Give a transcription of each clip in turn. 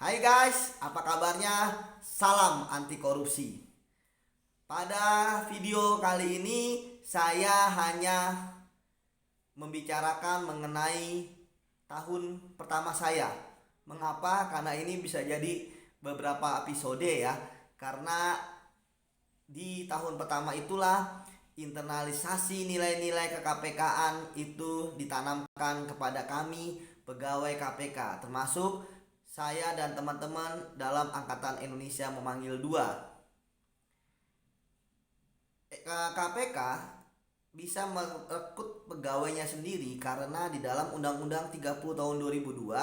Hai guys, apa kabarnya? Salam anti korupsi. Pada video kali ini saya hanya membicarakan mengenai tahun pertama saya. Mengapa? Karena ini bisa jadi beberapa episode ya. Karena di tahun pertama itulah internalisasi nilai-nilai ke-KPK-an itu ditanamkan kepada kami pegawai KPK, termasuk saya dan teman-teman dalam Angkatan Indonesia Memanggil 2. KPK bisa merekrut pegawainya sendiri karena di dalam Undang-Undang 30 tahun 2002,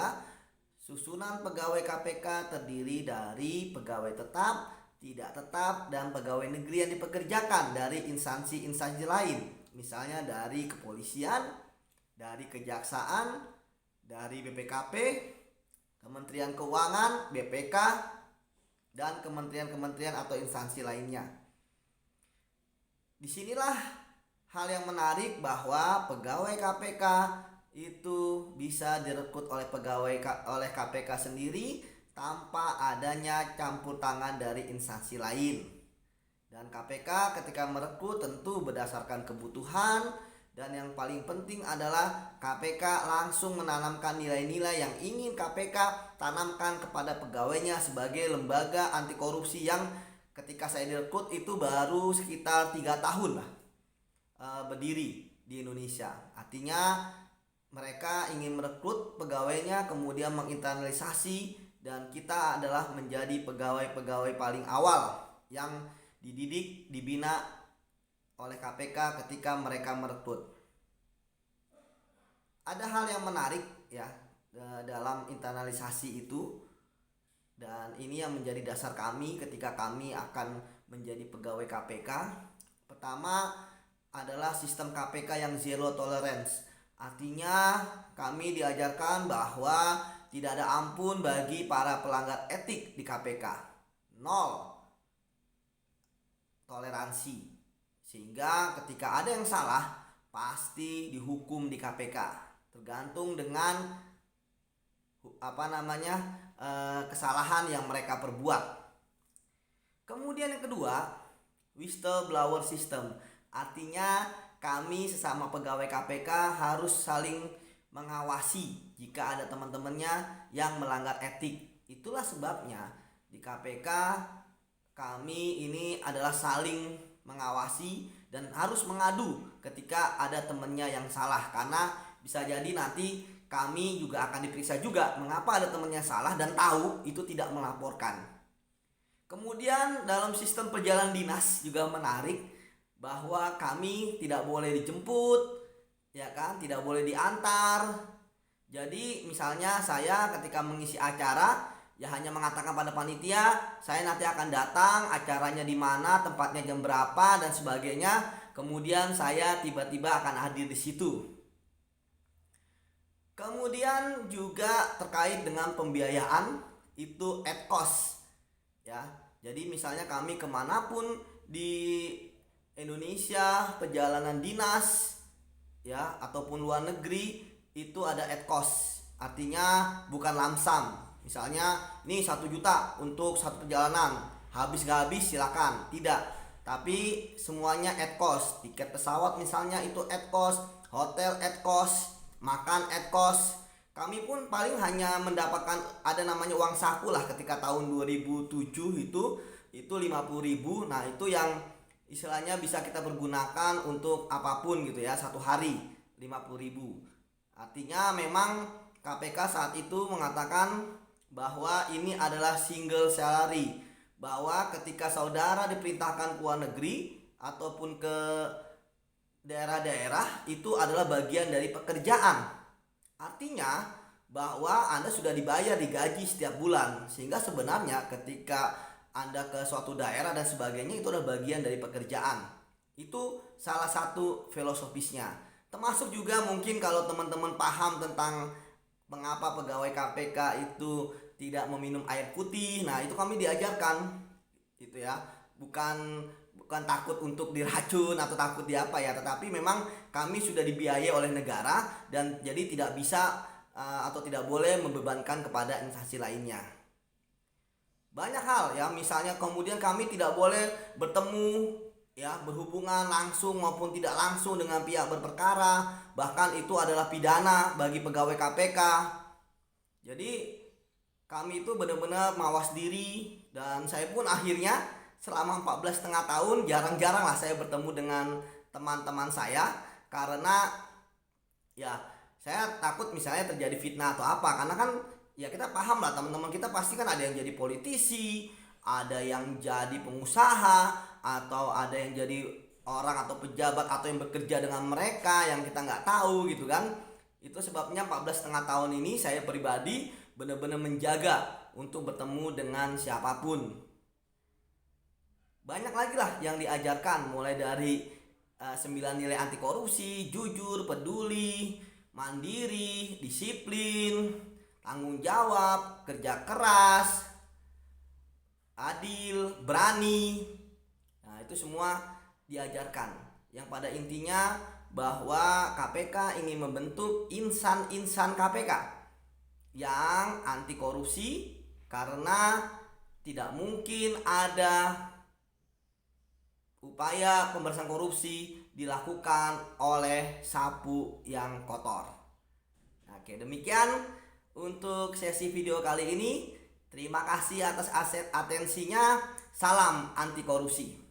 susunan pegawai KPK terdiri dari pegawai tetap, tidak tetap, dan pegawai negeri yang dipekerjakan dari instansi-instansi lain. Misalnya dari kepolisian, dari kejaksaan, dari BPKP, Kementerian Keuangan, BPK, dan kementerian-kementerian atau instansi lainnya. Disinilah hal yang menarik bahwa pegawai KPK itu bisa direkrut oleh KPK sendiri tanpa adanya campur tangan dari instansi lain. Dan KPK ketika merekrut tentu berdasarkan kebutuhan, dan yang paling penting adalah KPK langsung menanamkan nilai-nilai yang ingin KPK tanamkan kepada pegawainya sebagai lembaga anti korupsi yang ketika saya direkrut itu baru sekitar 3 tahun lah berdiri di Indonesia. Artinya mereka ingin merekrut pegawainya kemudian menginternalisasi, dan kita adalah menjadi pegawai-pegawai paling awal yang dididik, dibina oleh KPK ketika mereka merekrut. Ada hal yang menarik ya dalam internalisasi itu, dan ini yang menjadi dasar kami ketika kami akan menjadi pegawai KPK. Pertama adalah sistem KPK yang zero tolerance. Artinya kami diajarkan bahwa tidak ada ampun bagi para pelanggar etik di KPK. Nol toleransi. Sehingga ketika ada yang salah pasti dihukum di KPK. Tergantung dengan kesalahan yang mereka perbuat. Kemudian yang kedua, whistleblower system. Artinya kami sesama pegawai KPK harus saling mengawasi jika ada teman-temannya yang melanggar etik. Itulah sebabnya di KPK kami ini adalah saling mengawasi dan harus mengadu ketika ada temannya yang salah, karena bisa jadi nanti kami juga akan diperiksa juga mengapa ada temannya salah dan tahu itu tidak melaporkan. Kemudian dalam sistem perjalanan dinas juga menarik bahwa kami tidak boleh dijemput, ya kan, tidak boleh diantar. Jadi misalnya saya ketika mengisi acara ya hanya mengatakan pada panitia saya nanti akan datang, acaranya di mana, tempatnya jam berapa dan sebagainya. Kemudian saya tiba-tiba akan hadir di situ. Kemudian juga terkait dengan pembiayaan itu at cost ya. Jadi misalnya kami kemanapun di Indonesia perjalanan dinas ya ataupun luar negeri itu ada at cost. Artinya bukan lamsam. Misalnya ini 1 juta untuk satu perjalanan, habis gak habis silakan, tidak. Tapi semuanya at cost. Tiket pesawat misalnya itu at cost, hotel at cost, makan at cost. Kami pun paling hanya mendapatkan ada namanya uang saku lah ketika tahun 2007 itu 50.000. Nah itu yang istilahnya bisa kita pergunakan untuk apapun gitu ya, satu hari 50.000. Artinya memang KPK saat itu mengatakan bahwa ini adalah single salary, bahwa ketika saudara diperintahkan ke luar negeri ataupun ke daerah-daerah itu adalah bagian dari pekerjaan. Artinya bahwa Anda sudah digaji setiap bulan, sehingga sebenarnya ketika Anda ke suatu daerah dan sebagainya itu adalah bagian dari pekerjaan. Itu salah satu filosofisnya. Termasuk juga mungkin kalau teman-teman paham tentang mengapa pegawai KPK itu tidak meminum air putih. Nah, itu kami diajarkan gitu ya. Bukan takut untuk diracun atau takut di apa ya, tetapi memang kami sudah dibiayai oleh negara dan jadi tidak bisa atau tidak boleh membebankan kepada instansi lainnya. banyak hal ya, misalnya kemudian kami tidak boleh bertemu ya, berhubungan langsung maupun tidak langsung dengan pihak berperkara, bahkan itu adalah pidana bagi pegawai KPK. Jadi kami itu benar-benar mawas diri, dan saya pun akhirnya selama 14,5 tahun jarang-jarang lah saya bertemu dengan teman-teman saya, karena ya saya takut misalnya terjadi fitnah atau apa, karena kan ya kita paham lah, teman-teman kita pasti kan ada yang jadi politisi, ada yang jadi pengusaha, atau ada yang jadi orang atau pejabat atau yang bekerja dengan mereka yang kita nggak tahu gitu kan. Itu sebabnya 14,5 tahun ini saya pribadi benar-benar menjaga untuk bertemu dengan siapapun. Banyak lagi lah yang diajarkan, mulai dari 9 nilai anti korupsi, jujur, peduli, mandiri, disiplin, tanggung jawab, kerja keras, adil, berani. Nah, itu semua diajarkan. Yang pada intinya bahwa KPK ingin membentuk insan-insan KPK yang anti korupsi, karena tidak mungkin ada upaya pemberantasan korupsi dilakukan oleh sapu yang kotor. Oke, demikian untuk sesi video kali ini. Terima kasih atas atensinya. Salam anti korupsi.